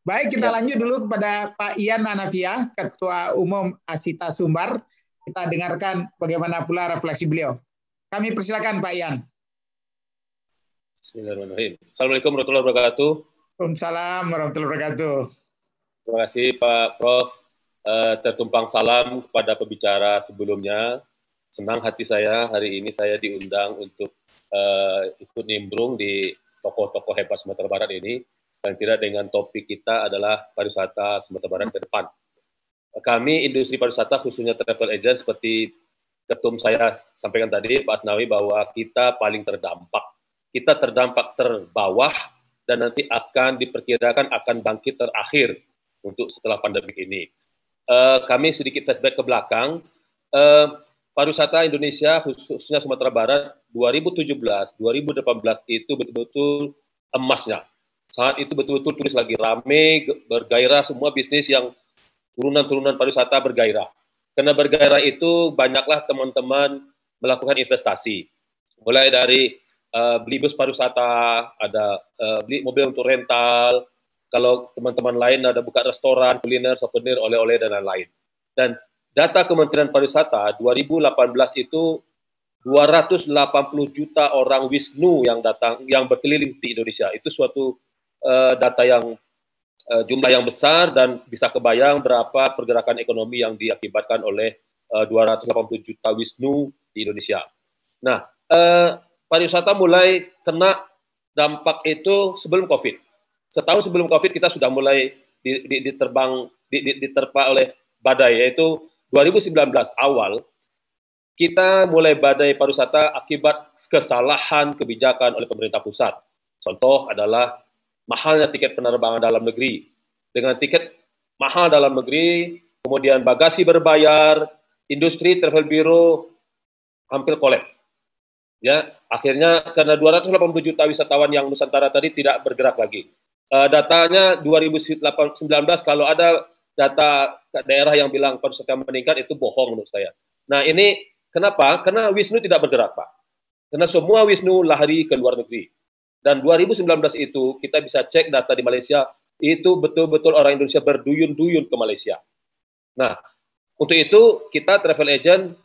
Baik, kita Ya. lanjut dulu kepada Pak Ian Anavia, Ketua Umum Asita Sumbar. Kita dengarkan bagaimana pula refleksi beliau. Kami persilakan Pak Ian. Bismillahirrahmanirrahim. Assalamualaikum warahmatullahi wabarakatuh. Waalaikumsalam warahmatullahi wabarakatuh. Terima kasih Pak Prof. Tertumpang salam kepada pembicara sebelumnya. Senang hati saya hari ini saya diundang untuk ikut nimbrung di tokoh-tokoh hebat Sumatera Barat ini. Dan tidak dengan topik kita adalah pariwisata Sumatera Barat ke depan. Kami industri pariwisata khususnya travel agent seperti ketum saya sampaikan tadi Pak Asnawi bahwa kita paling terdampak. Kita terdampak terbawah dan nanti akan diperkirakan akan bangkit terakhir untuk setelah pandemi ini. Kami sedikit flashback ke belakang. Pariwisata Indonesia khususnya Sumatera Barat 2017, 2018 itu betul-betul emasnya. Saat itu betul-betul tulis lagi rame, bergairah semua bisnis yang turunan-turunan pariwisata bergairah. Karena bergairah itu banyaklah teman-teman melakukan investasi. Mulai dari beli bus pariwisata, ada beli mobil untuk rental, kalau teman-teman lain ada buka restoran, kuliner, souvenir, oleh-oleh, dan lain-lain. Dan data Kementerian Pariwisata 2018 itu 280 juta orang Wisnu yang datang, yang berkeliling di Indonesia. Itu suatu data yang jumlah yang besar dan bisa kebayang berapa pergerakan ekonomi yang diakibatkan oleh 280 juta Wisnu di Indonesia. Nah, pariwisata mulai kena dampak itu sebelum COVID. Setahun sebelum COVID kita sudah mulai diterpa oleh badai, yaitu 2019 awal kita mulai badai pariwisata akibat kesalahan kebijakan oleh pemerintah pusat. Contoh adalah mahalnya tiket penerbangan dalam negeri. Dengan tiket mahal dalam negeri, kemudian bagasi berbayar, industri travel bureau hampir kolaps. Ya, akhirnya karena 280 juta wisatawan yang Nusantara tadi tidak bergerak lagi. Datanya 2019 kalau ada data daerah yang bilang pariwisata meningkat itu bohong menurut saya. Nah, ini kenapa? Karena Wisnu tidak bergerak, Pak. Karena semua Wisnu lari ke luar negeri. Dan 2019 itu kita bisa cek data di Malaysia, itu betul-betul orang Indonesia berduyun-duyun ke Malaysia. Nah, untuk itu kita travel agent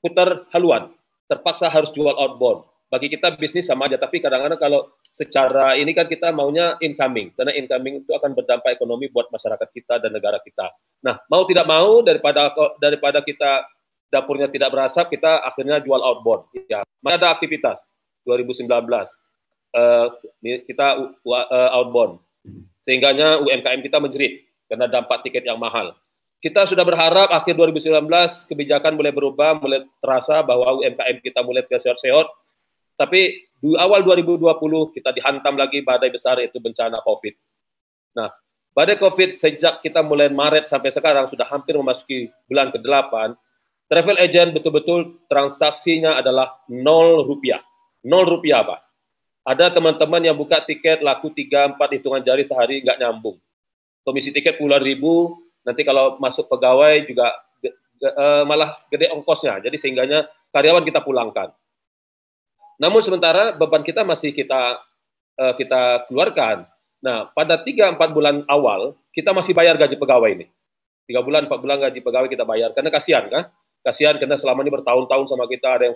putar haluan, terpaksa harus jual outbound. Bagi kita bisnis sama aja, tapi kadang-kadang kalau secara ini kan kita maunya incoming, karena incoming itu akan berdampak ekonomi buat masyarakat kita dan negara kita. Nah, mau tidak mau daripada kita dapurnya tidak berasap, kita akhirnya jual outbound. Ya, mana ada aktivitas 2019 kita outbound, sehingganya UMKM kita menjerit karena dampak tiket yang mahal. Kita sudah berharap akhir 2019 kebijakan mulai berubah, mulai terasa bahwa UMKM kita mulai sehat-sehat, tapi di awal 2020 kita dihantam lagi badai besar, yaitu bencana COVID. Nah, badai COVID sejak kita mulai Maret sampai sekarang sudah hampir memasuki bulan ke-8, travel agent betul-betul transaksinya adalah 0 rupiah. 0 rupiah, Pak. Ada teman-teman yang buka tiket laku 3-4 hitungan jari sehari nggak nyambung. Komisi tiket puluhan ribu, nanti kalau masuk pegawai juga malah gede ongkosnya. Jadi sehingganya karyawan kita pulangkan. Namun sementara beban kita masih kita keluarkan. Nah, pada 3-4 bulan awal kita masih bayar gaji pegawai ini. 3 bulan, 4 bulan gaji pegawai kita bayar karena kasihan kan? Kasihan karena selama ini bertahun-tahun sama kita, ada yang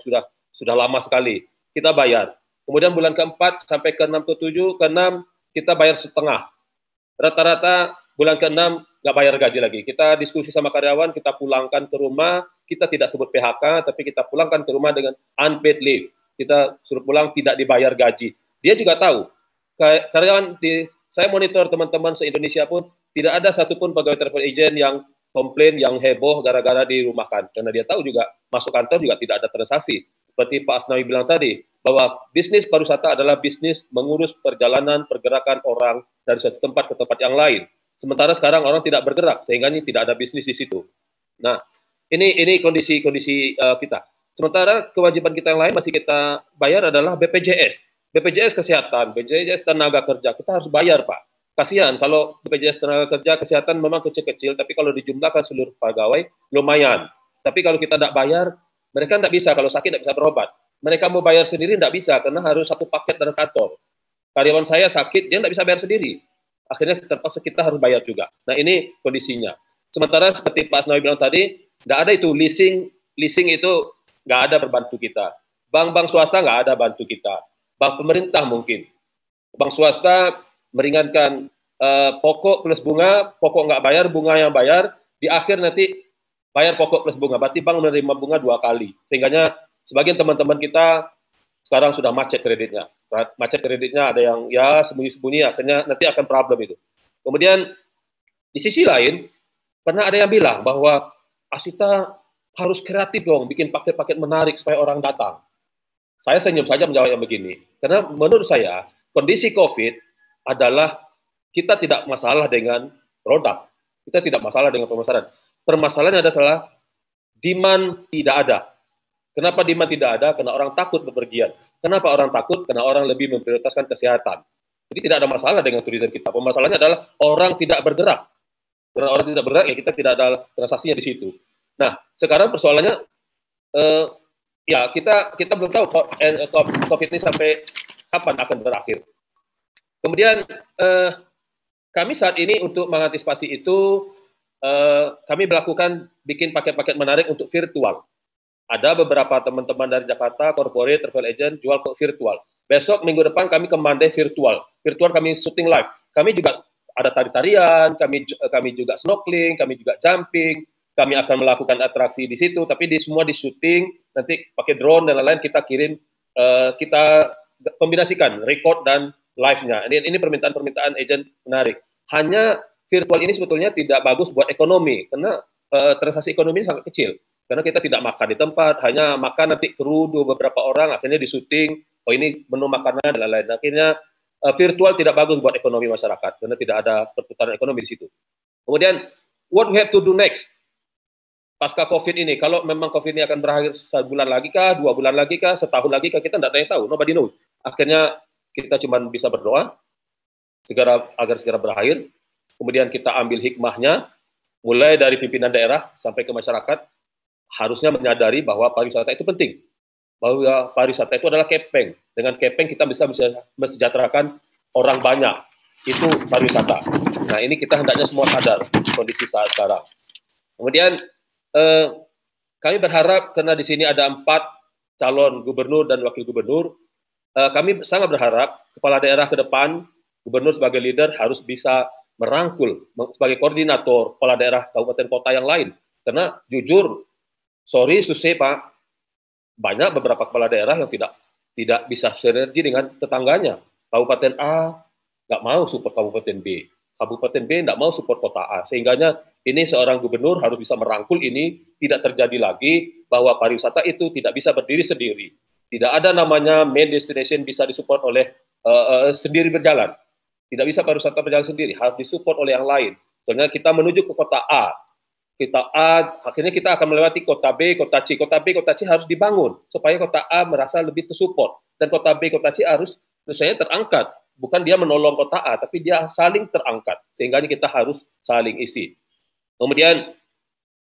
sudah lama sekali. Kita bayar. Kemudian bulan ke-4 sampai ke-6, ke-7, ke-6 kita bayar setengah. Rata-rata bulan ke-6 nggak bayar gaji lagi. Kita diskusi sama karyawan, kita pulangkan ke rumah, kita tidak sebut PHK, tapi kita pulangkan ke rumah dengan unpaid leave. Kita suruh pulang tidak dibayar gaji. Dia juga tahu, karyawan saya monitor teman-teman se-Indonesia pun, tidak ada satupun pegawai travel agent yang komplain, yang heboh gara-gara dirumahkan. Karena dia tahu juga, masuk kantor juga tidak ada transaksi. Seperti Pak Asnawi bilang tadi, bahwa bisnis pariwisata adalah bisnis mengurus perjalanan, pergerakan orang dari suatu tempat ke tempat yang lain. Sementara sekarang orang tidak bergerak, sehingga ini tidak ada bisnis di situ. Nah, ini kondisi kita. Sementara kewajiban kita yang lain masih kita bayar adalah BPJS. BPJS Kesehatan, BPJS Tenaga Kerja, kita harus bayar, Pak. Kasihan kalau BPJS Tenaga Kerja Kesehatan memang kecil-kecil, tapi kalau dijumlahkan seluruh pegawai, lumayan. Tapi kalau kita tidak bayar, mereka tidak bisa, kalau sakit tidak bisa berobat. Mereka mau bayar sendiri tidak bisa, karena harus satu paket dari kantor. Karyawan saya sakit, dia tidak bisa bayar sendiri. akhirnya terpaksa kita harus bayar juga. Nah ini kondisinya. Sementara seperti Pak Asnawi bilang tadi, nggak ada itu leasing itu nggak ada berbantu kita. Bank-bank swasta nggak ada bantu kita. Bank pemerintah mungkin. Bank swasta meringankan pokok plus bunga, pokok nggak bayar, bunga yang bayar, di akhir nanti bayar pokok plus bunga. Berarti bank menerima bunga 2 kali. Sehingga sebagian teman-teman kita sekarang sudah macet kreditnya. Macet kreditnya ada yang ya sembunyi-sembunyi, akhirnya nanti akan problem itu. Kemudian di sisi lain, pernah ada yang bilang bahwa Asita harus kreatif dong, bikin paket-paket menarik supaya orang datang. Saya senyum saja menjawab yang begini. Karena menurut saya, kondisi COVID adalah kita tidak masalah dengan produk. Kita tidak masalah dengan pemasaran. Permasalahannya adalah demand tidak ada. Kenapa demand tidak ada? Karena orang takut bepergian. Kenapa orang takut? Karena orang lebih memprioritaskan kesehatan. Jadi tidak ada masalah dengan turisme kita. Permasalahannya adalah orang tidak bergerak. Karena orang tidak bergerak, ya kita tidak ada transaksinya di situ. Nah, sekarang persoalannya, ya kita belum tahu COVID ini sampai kapan akan berakhir. Kemudian kami saat ini untuk mengantisipasi itu, kami melakukan bikin paket-paket menarik untuk virtual. Ada beberapa teman-teman dari Jakarta, corporate, travel agent, jual ke virtual. Besok, minggu depan, kami ke Mandai virtual. Virtual kami syuting live. Kami juga ada tari-tarian, kami juga snorkeling, kami juga jumping, kami akan melakukan atraksi di situ, tapi semua di syuting, nanti pakai drone dan lain-lain kita kirim, kita kombinasikan record dan live-nya. Ini permintaan agent menarik. Hanya virtual ini sebetulnya tidak bagus buat ekonomi, karena transaksi ekonomi sangat kecil. Karena kita tidak makan di tempat, hanya makan nanti kru beberapa orang, akhirnya di syuting, oh ini menu makanan dan lain-lain. Akhirnya virtual tidak bagus buat ekonomi masyarakat, karena tidak ada perputaran ekonomi di situ. Kemudian, what we have to do next? Pasca COVID ini, kalau memang COVID ini akan berakhir sebulan lagi kah, 2 bulan lagi kah, setahun lagi kah, kita tidak tahu, nobody knows. Akhirnya kita cuma bisa berdoa agar segera berakhir. Kemudian kita ambil hikmahnya, mulai dari pimpinan daerah sampai ke masyarakat, harusnya menyadari bahwa pariwisata itu penting. Bahwa pariwisata itu adalah kepeng. Dengan kepeng kita bisa mesejahterakan orang banyak. Itu pariwisata. Nah ini kita hendaknya semua sadar kondisi saat sekarang. Kemudian kami berharap karena di sini ada 4 calon gubernur dan wakil gubernur, kami sangat berharap kepala daerah ke depan, gubernur sebagai leader harus bisa merangkul sebagai koordinator kepala daerah kabupaten kota yang lain. Karena jujur, sorry to say Pak, banyak beberapa kepala daerah yang tidak bisa sinergi dengan tetangganya. Kabupaten A nggak mau support kabupaten B. Kabupaten B nggak mau support kota A. Sehingganya ini seorang gubernur harus bisa merangkul ini, tidak terjadi lagi bahwa pariwisata itu tidak bisa berdiri sendiri. Tidak ada namanya main destination bisa disupport oleh sendiri berjalan. Tidak bisa pariwisata berjalan sendiri, harus disupport oleh yang lain. Soalnya kita menuju ke kota A. Akhirnya kita akan melewati kota B, kota C. Kota B, kota C harus dibangun supaya kota A merasa lebih tersupport. Dan kota B, kota C harus misalnya terangkat. Bukan dia menolong kota A, tapi dia saling terangkat. Sehingga kita harus saling isi. Kemudian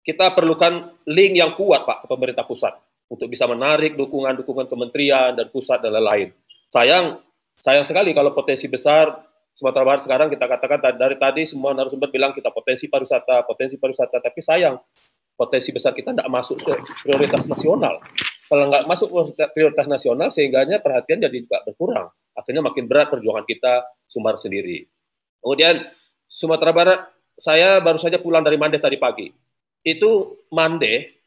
kita perlukan link yang kuat Pak ke pemerintah pusat untuk bisa menarik dukungan-dukungan kementerian dan pusat dan lain-lain. Sayang sekali kalau potensi besar Sumatera Barat sekarang kita katakan dari tadi semua narasumber bilang kita potensi pariwisata, tapi sayang potensi besar kita tidak masuk ke prioritas nasional. Kalau nggak masuk ke prioritas nasional, sehingganya perhatian jadi juga berkurang. Akhirnya makin berat perjuangan kita Sumbar sendiri. Kemudian Sumatera Barat, saya baru saja pulang dari Mandai tadi pagi. Itu Mandai,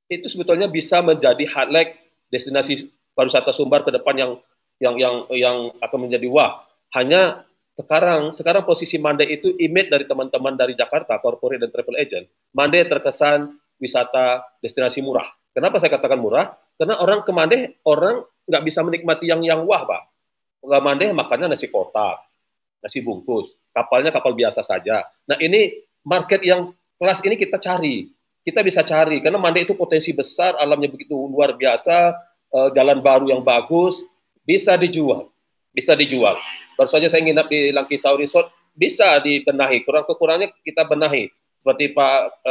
itu sebetulnya bisa menjadi highlight destinasi pariwisata Sumbar ke depan yang akan menjadi wah. Hanya sekarang posisi Mandai itu image dari teman-teman dari Jakarta, corporate dan travel agent. Mandai terkesan wisata destinasi murah. Kenapa saya katakan murah? Karena orang ke Mandai, orang nggak bisa menikmati yang wah, Pak. Ke Mandai makannya nasi kotak, nasi bungkus, kapalnya kapal biasa saja. Nah ini market yang kelas ini kita cari. Kita bisa cari, karena Mandai itu potensi besar, alamnya begitu luar biasa, jalan baru yang bagus, bisa dijual. Baru saja saya nginap di Langkisau Resort, bisa dibenahi. Kurang-kurangnya kita benahi. Seperti Pak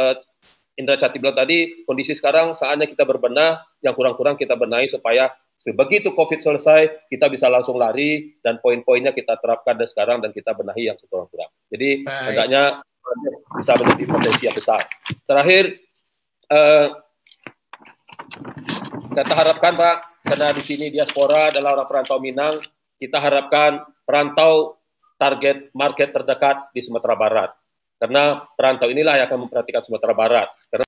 Indra Cati bilang tadi, kondisi sekarang saatnya kita berbenah, yang kurang-kurang kita benahi supaya Begitu COVID selesai, kita bisa langsung lari dan poin-poinnya kita terapkan dari sekarang dan kita benahi yang kurang-kurang. Jadi hendaknya bisa menjadi potensi yang besar. Terakhir, kita harapkan Pak, karena di sini diaspora adalah orang perantau Minang, kita harapkan perantau target market terdekat di Sumatera Barat. Karena perantau inilah yang akan memperhatikan Sumatera Barat. Karena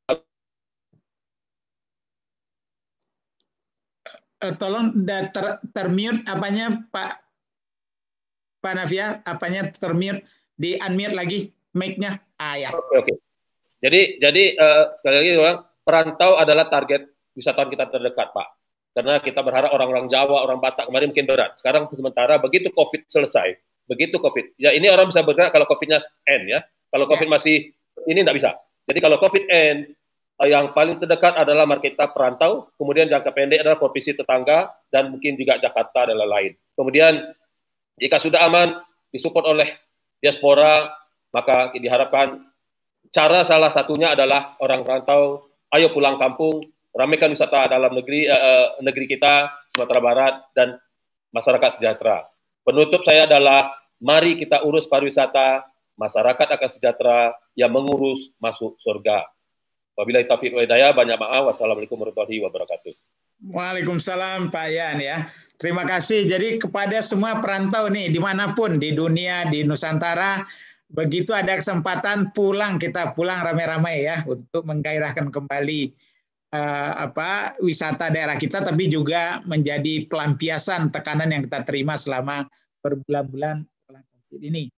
tolong termute apanya Pak Navia, apanya termute, di unmute lagi mic-nya. Ya. Oke. Jadi sekali lagi perantau adalah target wisatawan kita terdekat, Pak. Karena kita berharap orang-orang Jawa, orang Batak kemarin mungkin berat. Sekarang sementara begitu COVID selesai, begitu COVID. Ya ini orang bisa bergerak kalau COVID-nya end ya. Kalau COVID masih ini nggak bisa. Jadi kalau COVID end, yang paling terdekat adalah market kita perantau, kemudian jangka pendek adalah provinsi tetangga, dan mungkin juga Jakarta dan lain-lain. Kemudian jika sudah aman, disupport oleh diaspora, maka diharapkan cara salah satunya adalah orang perantau, ayo pulang kampung, ramaikan wisata dalam negeri kita, Sumatera Barat, dan masyarakat sejahtera. Penutup saya adalah, mari kita urus pariwisata, masyarakat akan sejahtera, yang mengurus masuk surga. Wabillahi taufiq wal hidayah, banyak maaf. Wassalamualaikum warahmatullahi wabarakatuh. Waalaikumsalam Pak Yan ya. Terima kasih. Jadi kepada semua perantau nih dimanapun di dunia, di Nusantara, begitu ada kesempatan pulang, kita pulang ramai-ramai ya untuk menggairahkan kembali wisata daerah kita, tapi juga menjadi pelampiasan tekanan yang kita terima selama berbulan-bulan ini.